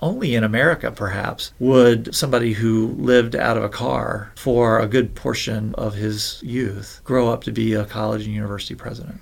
Only in America, perhaps, would somebody who lived out of a car for a good portion of his youth grow up to be a college and university president.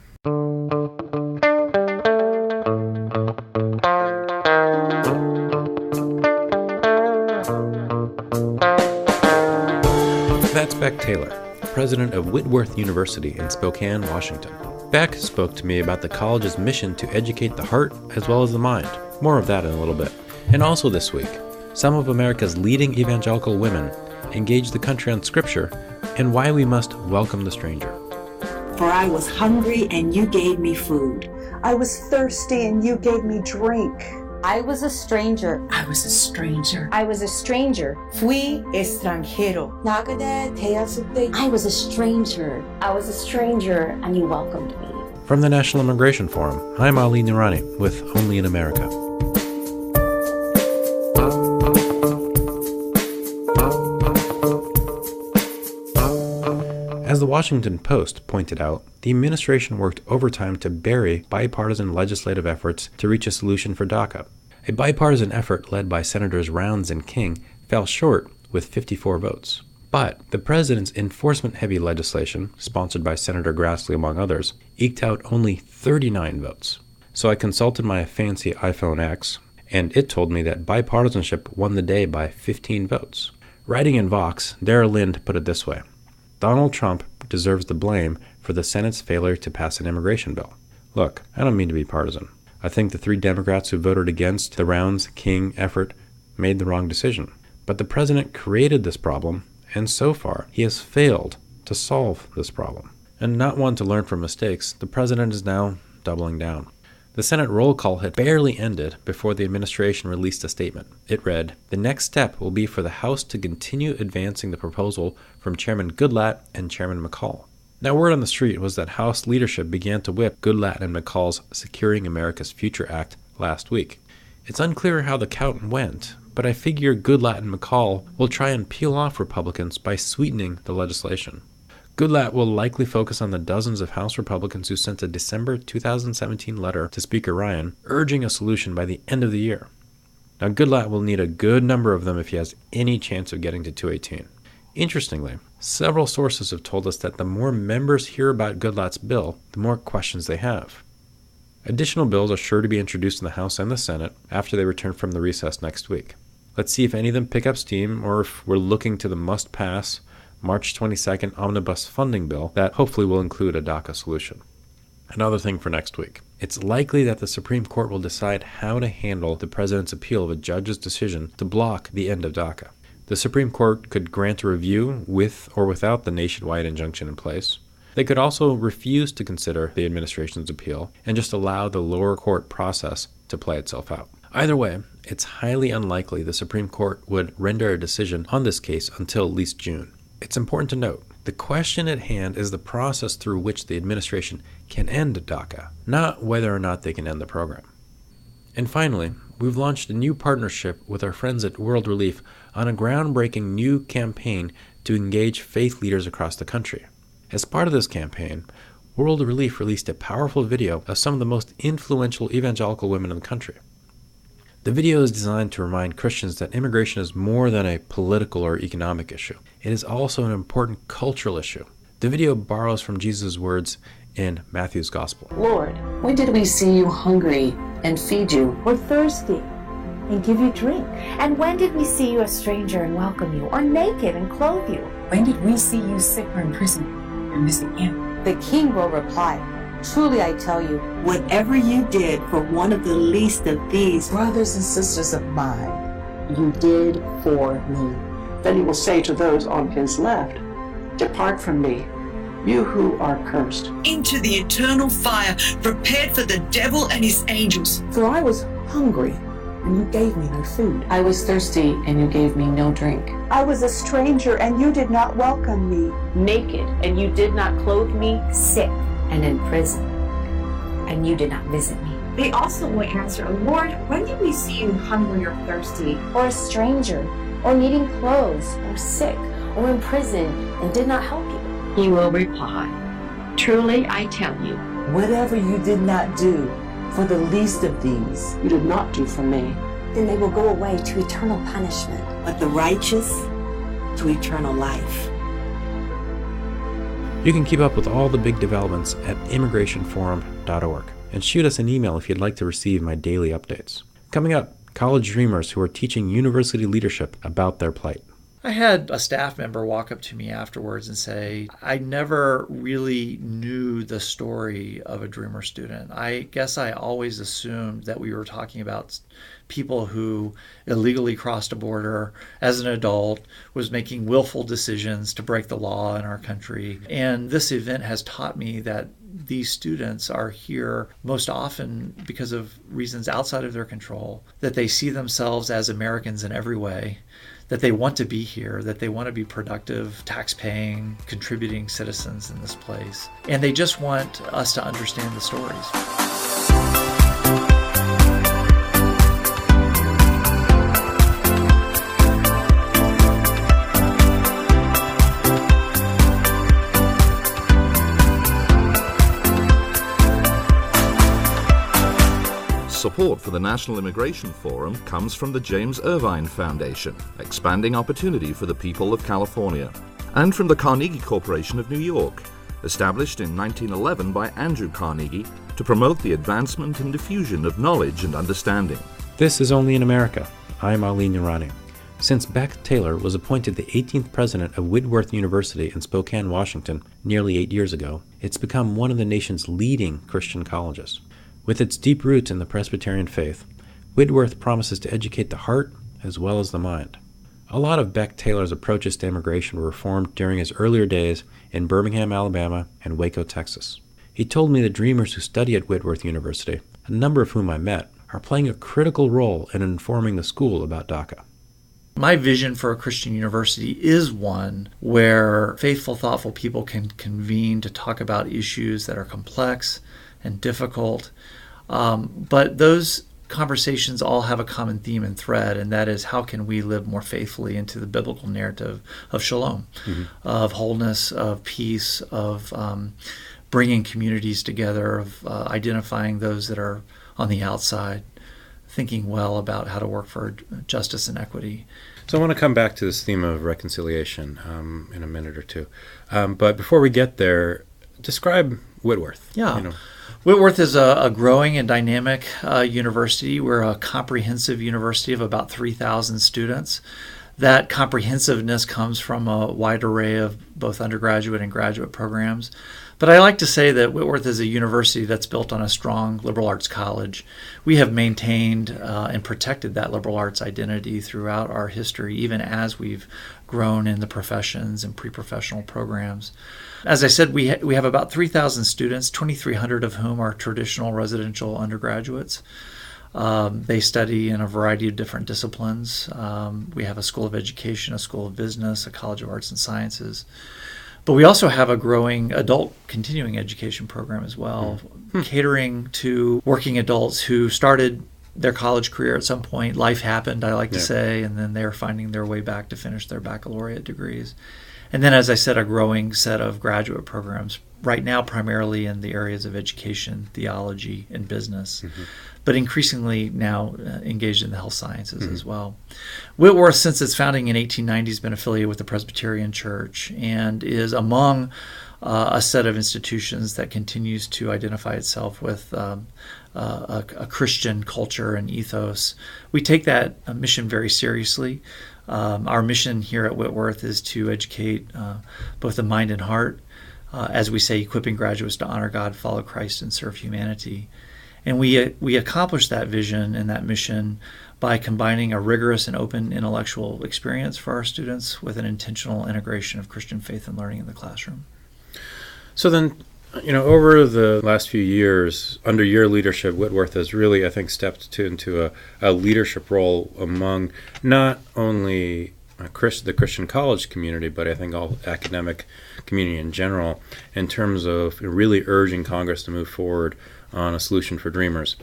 That's Beck Taylor, president of Whitworth University in Spokane, Washington. Beck spoke to me about the college's mission to educate the heart as well as the mind. More of that in a little bit. And also this week, some of America's leading evangelical women engage the country on Scripture and why we must welcome the stranger. For I was hungry and you gave me food. I was thirsty and you gave me drink. I was a stranger. I was a stranger. I was a stranger. Fui extranjero. I was a stranger. I was a stranger and you welcomed me. From the National Immigration Forum, I'm Ali Noorani with Only in America. As the Washington Post pointed out, the administration worked overtime to bury bipartisan legislative efforts to reach a solution for DACA. A bipartisan effort led by Senators Rounds and King fell short with 54 votes. But the president's enforcement-heavy legislation, sponsored by Senator Grassley among others, eked out only 39 votes. So I consulted my fancy iPhone X, and it told me that bipartisanship won the day by 15 votes. Writing in Vox, Dara Lind put it this way: Donald Trump deserves the blame for the Senate's failure to pass an immigration bill. Look, I don't mean to be partisan. I think the 3 Democrats who voted against the Rounds-King effort made the wrong decision. But the president created this problem, and so far he has failed to solve this problem. And not one to learn from mistakes, the president is now doubling down. The Senate roll call had barely ended before the administration released a statement. It read, "The next step will be for the House to continue advancing the proposal from Chairman Goodlatte and Chairman McCall." Now, word on the street was that House leadership began to whip Goodlatte and McCall's Securing America's Future Act last week. It's unclear how the count went, but I figure Goodlatte and McCall will try and peel off Republicans by sweetening the legislation. Goodlatte will likely focus on the dozens of House Republicans who sent a December 2017 letter to Speaker Ryan urging a solution by the end of the year. Now, Goodlatte will need a good number of them if he has any chance of getting to 218. Interestingly, several sources have told us that the more members hear about Goodlatte's bill, the more questions they have. Additional bills are sure to be introduced in the House and the Senate after they return from the recess next week. Let's see if any of them pick up steam or if we're looking to the must-pass March 22nd omnibus funding bill that hopefully will include a DACA solution. Another thing for next week. It's likely that the Supreme Court will decide how to handle the president's appeal of a judge's decision to block the end of DACA. The Supreme Court could grant a review with or without the nationwide injunction in place. They could also refuse to consider the administration's appeal and just allow the lower court process to play itself out. Either way, it's highly unlikely the Supreme Court would render a decision on this case until at least June. It's important to note, the question at hand is the process through which the administration can end DACA, not whether or not they can end the program. And finally, we've launched a new partnership with our friends at World Relief on a groundbreaking new campaign to engage faith leaders across the country. As part of this campaign, World Relief released a powerful video of some of the most influential evangelical women in the country. The video is designed to remind Christians that immigration is more than a political or economic issue. It is also an important cultural issue. The video borrows from Jesus' words in Matthew's Gospel. Lord, when did we see you hungry and feed you? Or thirsty and give you drink? And when did we see you a stranger and welcome you, or naked and clothe you? When did we see you sick or in prison and visit you? The king will reply, truly I tell you, Whatever you did for one of the least of these brothers and sisters of mine, you did for me. then he will say to those on his left, depart from me, you who are cursed, into the eternal fire prepared for the devil and his angels. For I was hungry, and you gave me no food. I was thirsty, and you gave me no drink. I was a stranger, and you did not welcome me. naked, and you did not clothe me, sick, and in prison, and you did not visit me. They also will answer, Lord, when did we see you hungry or thirsty, Or a stranger, or needing clothes, or sick, or in prison, and did not help you? He will reply, truly I tell you, whatever you did not do for the least of these, you did not do for me. then they will go away to eternal punishment. But the righteous to eternal life. You can keep up with all the big developments at immigrationforum.org and shoot us an email if you'd like to receive my daily updates. Coming up, college dreamers who are teaching university leadership about their plight. I had a staff member walk up to me afterwards and say, I never really knew the story of a Dreamer student. I guess I always assumed that we were talking about people who illegally crossed a border as an adult, was making willful decisions to break the law in our country. And this event has taught me that these students are here most often because of reasons outside of their control, that they see themselves as Americans in every way, that they want to be here, that they want to be productive, tax-paying, contributing citizens in this place. And they just want us to understand the stories. Support for the National Immigration Forum comes from the James Irvine Foundation, expanding opportunity for the people of California, and from the Carnegie Corporation of New York, established in 1911 by Andrew Carnegie to promote the advancement and diffusion of knowledge and understanding. This is Only in America. I'm Arlene Urani. Since Beck Taylor was appointed the 18th president of Whitworth University in Spokane, Washington, nearly 8 years ago, it's become one of the nation's leading Christian colleges. With its deep roots in the Presbyterian faith, Whitworth promises to educate the heart as well as the mind. A lot of Beck Taylor's approaches to immigration were formed during his earlier days in Birmingham, Alabama, and Waco, Texas. He told me the dreamers who study at Whitworth University, a number of whom I met, are playing a critical role in informing the school about DACA. My vision for a Christian university is one where faithful, thoughtful people can convene to talk about issues that are complex and difficult. But those conversations all have a common theme and thread, and that is how can we live more faithfully into the biblical narrative of shalom, of wholeness, of peace, of bringing communities together, of identifying those that are on the outside, thinking well about how to work for justice and equity. So I want to come back to this theme of reconciliation in a minute or two. But before we get there, describe Whitworth. Yeah. Whitworth is a growing and dynamic university. We're a comprehensive university of about 3,000 students. That comprehensiveness comes from a wide array of both undergraduate and graduate programs. But I like to say that Whitworth is a university that's built on a strong liberal arts college. We have maintained and protected that liberal arts identity throughout our history, even as we've grown in the professions and pre-professional programs. As I said, we have about 3,000 students, 2,300 of whom are traditional residential undergraduates. They study in a variety of different disciplines. We have a School of Education, a School of Business, a College of Arts and Sciences. But we also have a growing adult continuing education program as well, catering to working adults who started their college career at some point. Life happened, I like to say, and then they're finding their way back to finish their baccalaureate degrees. And then, as I said, a growing set of graduate programs, right now primarily in the areas of education, theology, and business, but increasingly now engaged in the health sciences as well. Whitworth, since its founding in 1890, has been affiliated with the Presbyterian Church and is among a set of institutions that continues to identify itself with a Christian culture and ethos. We take that mission very seriously. Our mission here at Whitworth is to educate both the mind and heart, as we say, equipping graduates to honor God, follow Christ, and serve humanity. And we accomplish that vision and that mission by combining a rigorous and open intellectual experience for our students with an intentional integration of Christian faith and learning in the classroom. So then, over the last few years, under your leadership, Whitworth has really, I think, stepped into a leadership role among not only the Christian college community, but I think all academic community in general, in terms of really urging Congress to move forward on a solution for dreamers.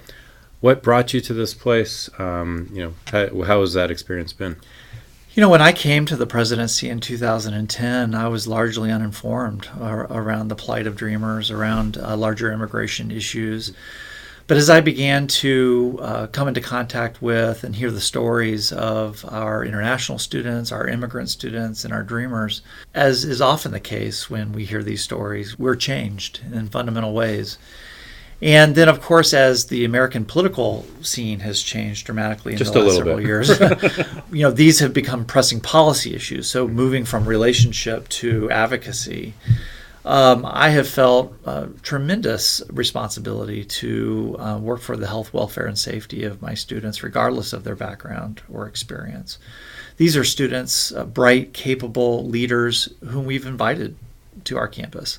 What brought you to this place? How has that experience been? When I came to the presidency in 2010, I was largely uninformed around the plight of dreamers, around larger immigration issues. But as I began to come into contact with and hear the stories of our international students, our immigrant students, and our dreamers, as is often the case when we hear these stories, we're changed in fundamental ways. And then, of course, as the American political scene has changed dramatically in the last several years, these have become pressing policy issues. So moving from relationship to advocacy, I have felt tremendous responsibility to work for the health, welfare, and safety of my students, regardless of their background or experience. These are students, bright, capable leaders whom we've invited to our campus.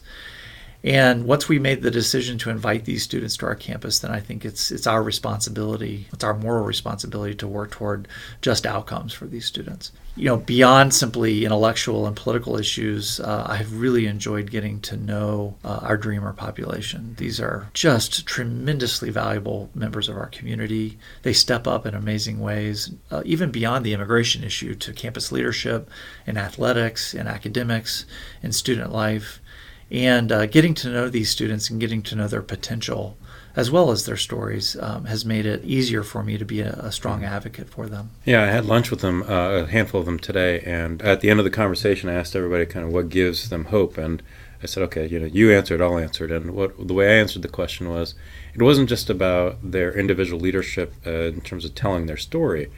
And once we made the decision to invite these students to our campus, then I think it's our responsibility, it's our moral responsibility to work toward just outcomes for these students. Beyond simply intellectual and political issues, I have really enjoyed getting to know our dreamer population. These are just tremendously valuable members of our community. They step up in amazing ways, even beyond the immigration issue, to campus leadership, in athletics, in academics, in student life. And getting to know these students and getting to know their potential, as well as their stories, has made it easier for me to be a strong advocate for them. Yeah, I had lunch with them, a handful of them today, and at the end of the conversation, I asked everybody kind of what gives them hope, and I said, okay, you answered, I'll answer it. And the way I answered the question was, it wasn't just about their individual leadership in terms of telling their story,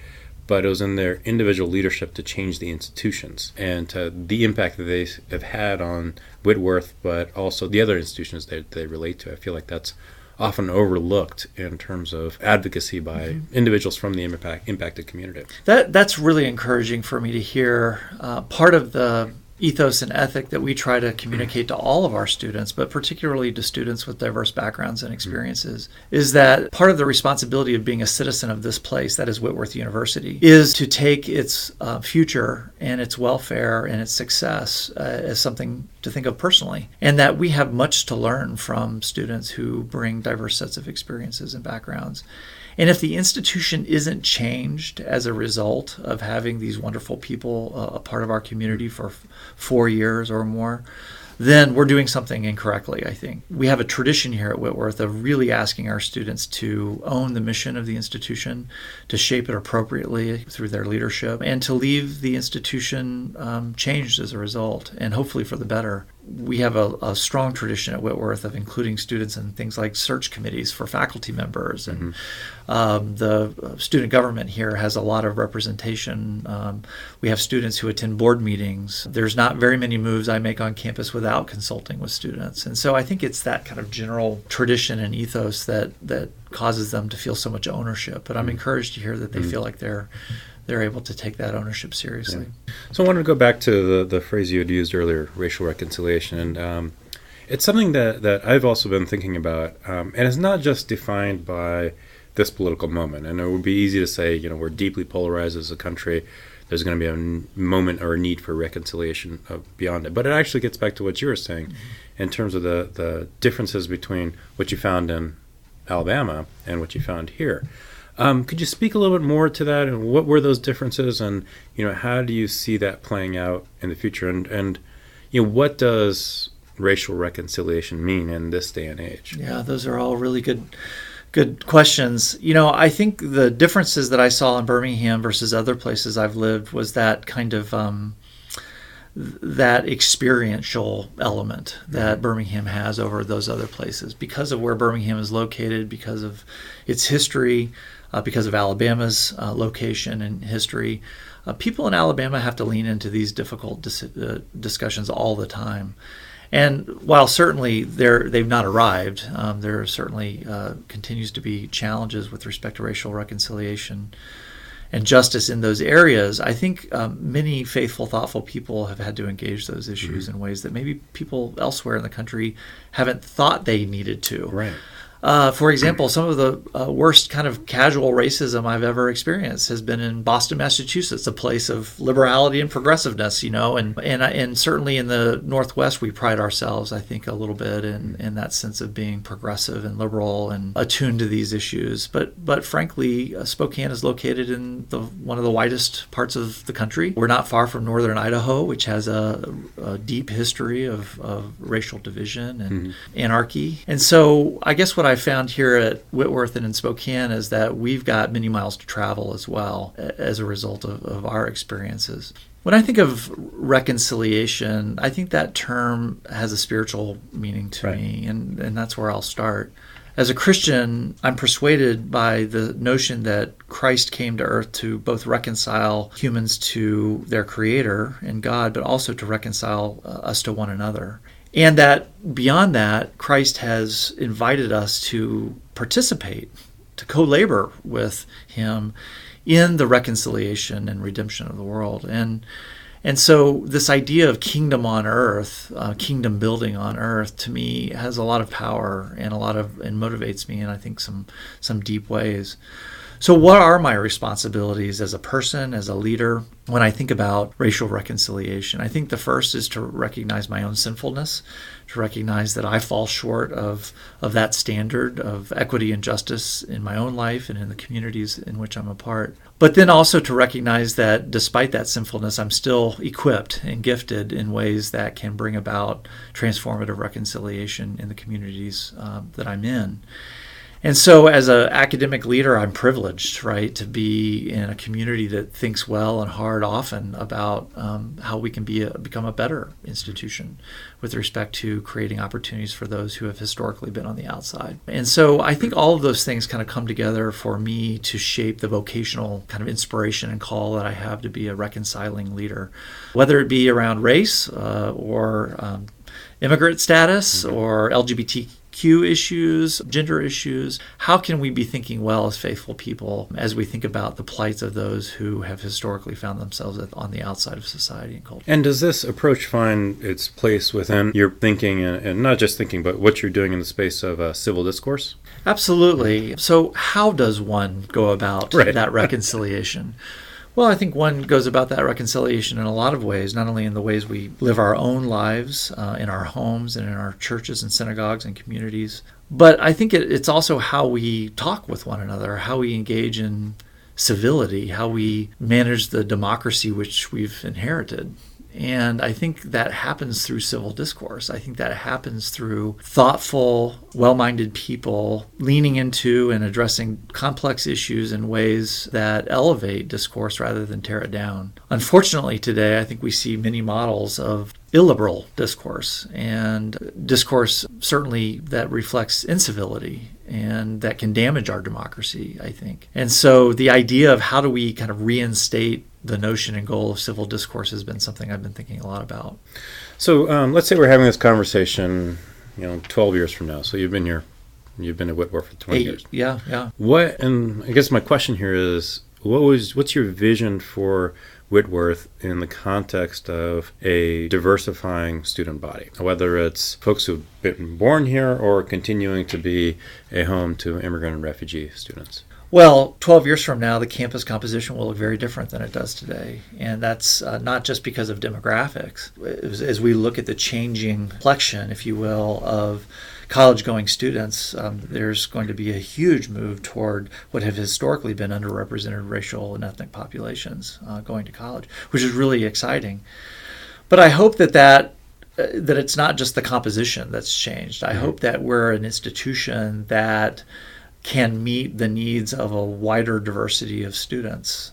but it was in their individual leadership to change the institutions and the impact that they have had on Whitworth, but also the other institutions that they relate to. I feel like that's often overlooked in terms of advocacy by individuals from the impacted community. That's really encouraging for me to hear. Part of the ethos and ethic that we try to communicate to all of our students, but particularly to students with diverse backgrounds and experiences, is that part of the responsibility of being a citizen of this place, that is Whitworth University, is to take its future and its welfare and its success as something to think of personally, and that we have much to learn from students who bring diverse sets of experiences and backgrounds. And if the institution isn't changed as a result of having these wonderful people a part of our community for 4 years or more, then we're doing something incorrectly, I think. We have a tradition here at Whitworth of really asking our students to own the mission of the institution, to shape it appropriately through their leadership, and to leave the institution changed as a result, and hopefully for the better. We have a strong tradition at Whitworth of including students in things like search committees for faculty members, and the student government here has a lot of representation. We have students who attend board meetings. There's not very many moves I make on campus without consulting with students. And so I think it's that kind of general tradition and ethos that causes them to feel so much ownership. But I'm encouraged to hear that they feel like they're able to take that ownership seriously. Yeah. So I wanted to go back to the phrase you had used earlier, racial reconciliation. And it's something that I've also been thinking about. And it's not just defined by this political moment. And it would be easy to say, we're deeply polarized as a country. There's going to be a moment or a need for reconciliation beyond it. But it actually gets back to what you were saying in terms of the differences between what you found in Alabama and what you found here. Could you speak a little bit more to that, and what were those differences, and how do you see that playing out in the future, and what does racial reconciliation mean in this day and age? Yeah, those are all really good questions. I think the differences that I saw in Birmingham versus other places I've lived was that kind of that experiential element that Birmingham has over those other places because of where Birmingham is located, because of its history, because of Alabama's location and history. People in Alabama have to lean into these difficult discussions all the time. And while certainly they've not arrived, there certainly continues to be challenges with respect to racial reconciliation and justice in those areas. I think many faithful, thoughtful people have had to engage those issues in ways that maybe people elsewhere in the country haven't thought they needed to. Right. For example, some of the worst kind of casual racism I've ever experienced has been in Boston, Massachusetts, a place of liberality and progressiveness, and certainly in the Northwest we pride ourselves, I think, a little bit in that sense of being progressive and liberal and attuned to these issues. But frankly, Spokane is located in one of the widest parts of the country. We're not far from northern Idaho, which has a deep history of racial division and anarchy. And so I guess what I found here at Whitworth and in Spokane is that we've got many miles to travel as well as a result of our experiences. When I think of reconciliation, I think that term has a spiritual meaning to me, and that's where I'll start. As a Christian, I'm persuaded by the notion that Christ came to earth to both reconcile humans to their Creator and God, but also to reconcile us to one another. And that beyond that, Christ has invited us to participate, to co-labor with Him in the reconciliation and redemption of the world. And so this idea of kingdom on earth, kingdom building on earth, to me has a lot of power and motivates me in, I think, some deep ways. So what are my responsibilities as a person, as a leader, when I think about racial reconciliation? I think the first is to recognize my own sinfulness, to recognize that I fall short of that standard of equity and justice in my own life and in the communities in which I'm a part. But then also to recognize that despite that sinfulness, I'm still equipped and gifted in ways that can bring about transformative reconciliation in the communities that I'm in. And so as an academic leader, I'm privileged, right, to be in a community that thinks well and hard often about how we can become a better institution with respect to creating opportunities for those who have historically been on the outside. And so I think all of those things kind of come together for me to shape the vocational kind of inspiration and call that I have to be a reconciling leader, whether it be around race or immigrant status or LGBTQ issues, gender issues. How can we be thinking well as faithful people as we think about the plights of those who have historically found themselves on the outside of society and culture? And does this approach find its place within your thinking, and not just thinking, but what you're doing in the space of civil discourse? Absolutely. So how does one go about that reconciliation? Well, I think one goes about that reconciliation in a lot of ways, not only in the ways we live our own lives in our homes and in our churches and synagogues and communities, but I think it's also how we talk with one another, how we engage in civility, how we manage the democracy which we've inherited. And I think that happens through civil discourse. I think that happens through thoughtful, well-minded people leaning into and addressing complex issues in ways that elevate discourse rather than tear it down. Unfortunately, today, I think we see many models of illiberal discourse and discourse certainly that reflects incivility and that can damage our democracy, I think. And so the idea of how do we kind of reinstate the notion and goal of civil discourse has been something I've been thinking a lot about. So let's say we're having this conversation, 12 years from now. So you've been at Whitworth for 20 years. Yeah. And I guess my question here is, what's your vision for Whitworth in the context of a diversifying student body, whether it's folks who've been born here or continuing to be a home to immigrant and refugee students? Well, 12 years from now, the campus composition will look very different than it does today. And that's not just because of demographics. As we look at the changing complexion, if you will, of college-going students, there's going to be a huge move toward what have historically been underrepresented racial and ethnic populations going to college, which is really exciting. But I hope that it's not just the composition that's changed. I hope that we're an institution that can meet the needs of a wider diversity of students.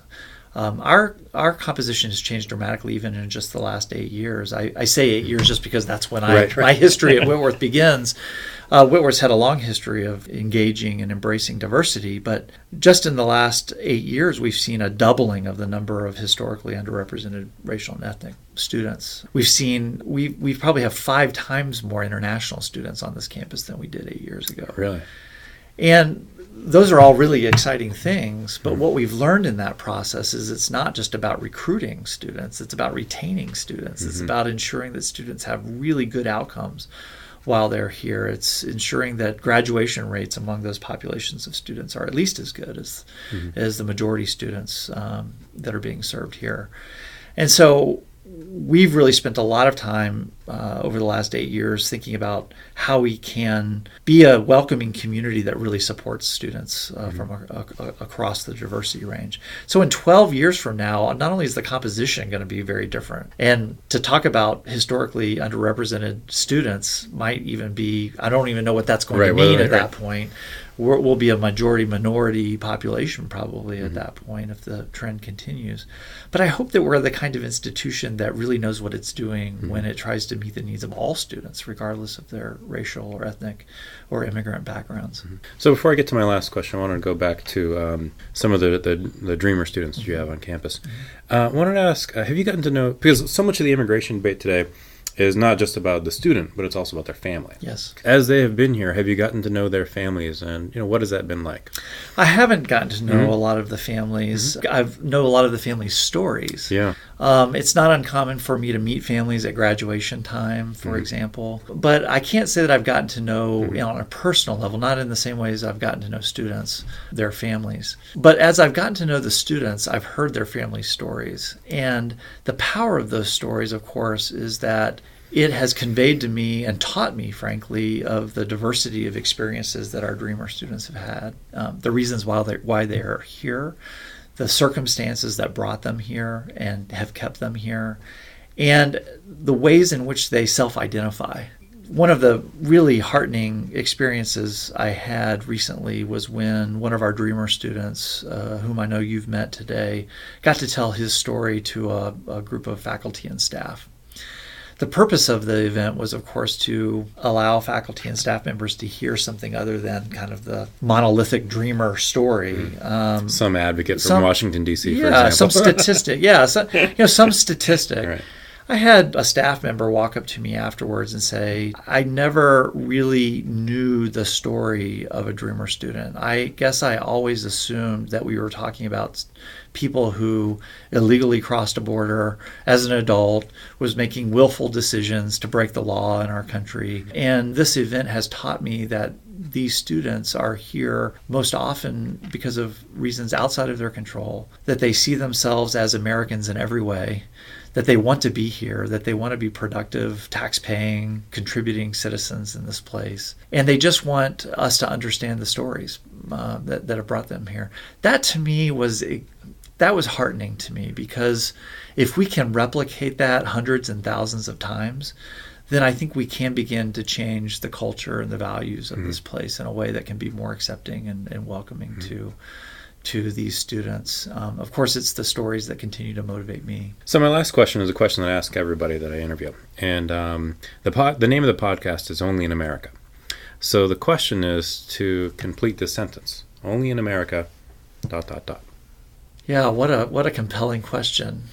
Our composition has changed dramatically even in just the last 8 years. I say 8 years just because that's when my history at Whitworth begins. Whitworth's had a long history of engaging and embracing diversity, but just in the last 8 years, we've seen a doubling of the number of historically underrepresented racial and ethnic students. We probably have 5 times more international students on this campus than we did 8 years ago. Really? And those are all really exciting things, but what we've learned in that process is it's not just about recruiting students, it's about retaining students. It's about ensuring that students have really good outcomes while they're here. It's ensuring that graduation rates among those populations of students are at least as good as the majority students that are being served here. And so we've really spent a lot of time over the last 8 years, thinking about how we can be a welcoming community that really supports students from across the diversity range. So in 12 years from now, not only is the composition going to be very different, and to talk about historically underrepresented students might even be, I don't even know what that's going to mean at that point. We'll be a majority minority population probably at that point if the trend continues. But I hope that we're the kind of institution that really knows what it's doing when it tries to meet the needs of all students, regardless of their racial or ethnic or immigrant backgrounds. So before I get to my last question, I wanted to go back to some of the Dreamer students that you have on campus. I wanted to ask, have you gotten to know, because so much of the immigration debate today is not just about the student, but it's also about their family. Yes. As they have been here, have you gotten to know their families, and what has that been like? I haven't gotten to know a lot of the families. I know a lot of the families' stories. Yeah. It's not uncommon for me to meet families at graduation time, for example. But I can't say that I've gotten to know, on a personal level, not in the same way as I've gotten to know students, their families. But as I've gotten to know the students, I've heard their family stories. And the power of those stories, of course, is that it has conveyed to me and taught me, frankly, of the diversity of experiences that our Dreamer students have had, the reasons why they are here, the circumstances that brought them here and have kept them here, and the ways in which they self-identify. One of the really heartening experiences I had recently was when one of our Dreamer students, whom I know you've met today, got to tell his story to a group of faculty and staff. The purpose of the event was, of course, to allow faculty and staff members to hear something other than kind of the monolithic Dreamer story. Some advocate from Washington, D.C., for example. Yeah, some statistic. Some statistic. Right. I had a staff member walk up to me afterwards and say, I never really knew the story of a Dreamer student. I guess I always assumed that we were talking about people who illegally crossed a border as an adult, was making willful decisions to break the law in our country. And this event has taught me that these students are here most often because of reasons outside of their control, that they see themselves as Americans in every way, that they want to be here, that they want to be productive, tax-paying, contributing citizens in this place. And they just want us to understand the stories that have brought them here. That to me was heartening to me, because if we can replicate that hundreds and thousands of times, then I think we can begin to change the culture and the values of this place in a way that can be more accepting and welcoming to these students. Of course, it's the stories that continue to motivate me. So my last question is a question that I ask everybody that I interview. And the name of the podcast is Only in America. So the question is to complete this sentence. Only in America, ... Yeah, what a compelling question.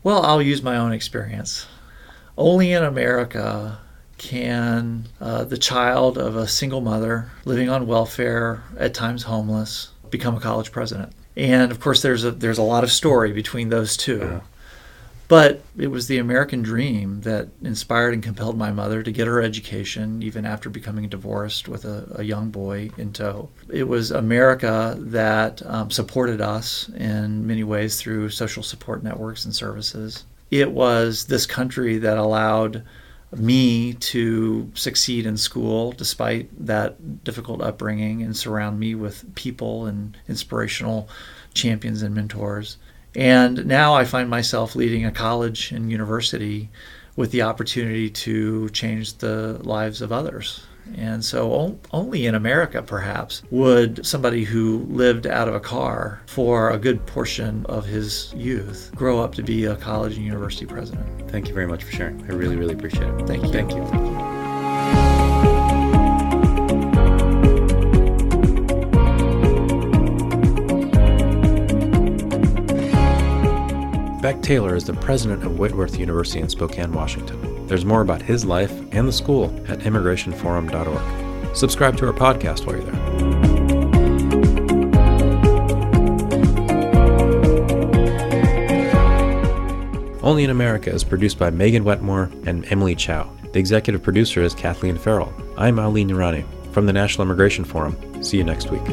Well, I'll use my own experience. Only in America can the child of a single mother living on welfare, at times homeless, become a college president. And of course, there's a lot of story between those two. Yeah. But it was the American dream that inspired and compelled my mother to get her education, even after becoming divorced with a young boy in tow. It was America that supported us in many ways through social support networks and services. It was this country that allowed me to succeed in school despite that difficult upbringing and surround me with people and inspirational champions and mentors. And now I find myself leading a college and university with the opportunity to change the lives of others. And so only in America, perhaps, would somebody who lived out of a car for a good portion of his youth grow up to be a college and university president. Thank you very much for sharing. I really, really appreciate it. Thank you. Thank you. Beck Taylor is the president of Whitworth University in Spokane, Washington. There's more about his life and the school at immigrationforum.org. Subscribe to our podcast while you're there. Only in America is produced by Megan Wetmore and Emily Chow. The executive producer is Kathleen Farrell. I'm Ali Nurani from the National Immigration Forum. See you next week.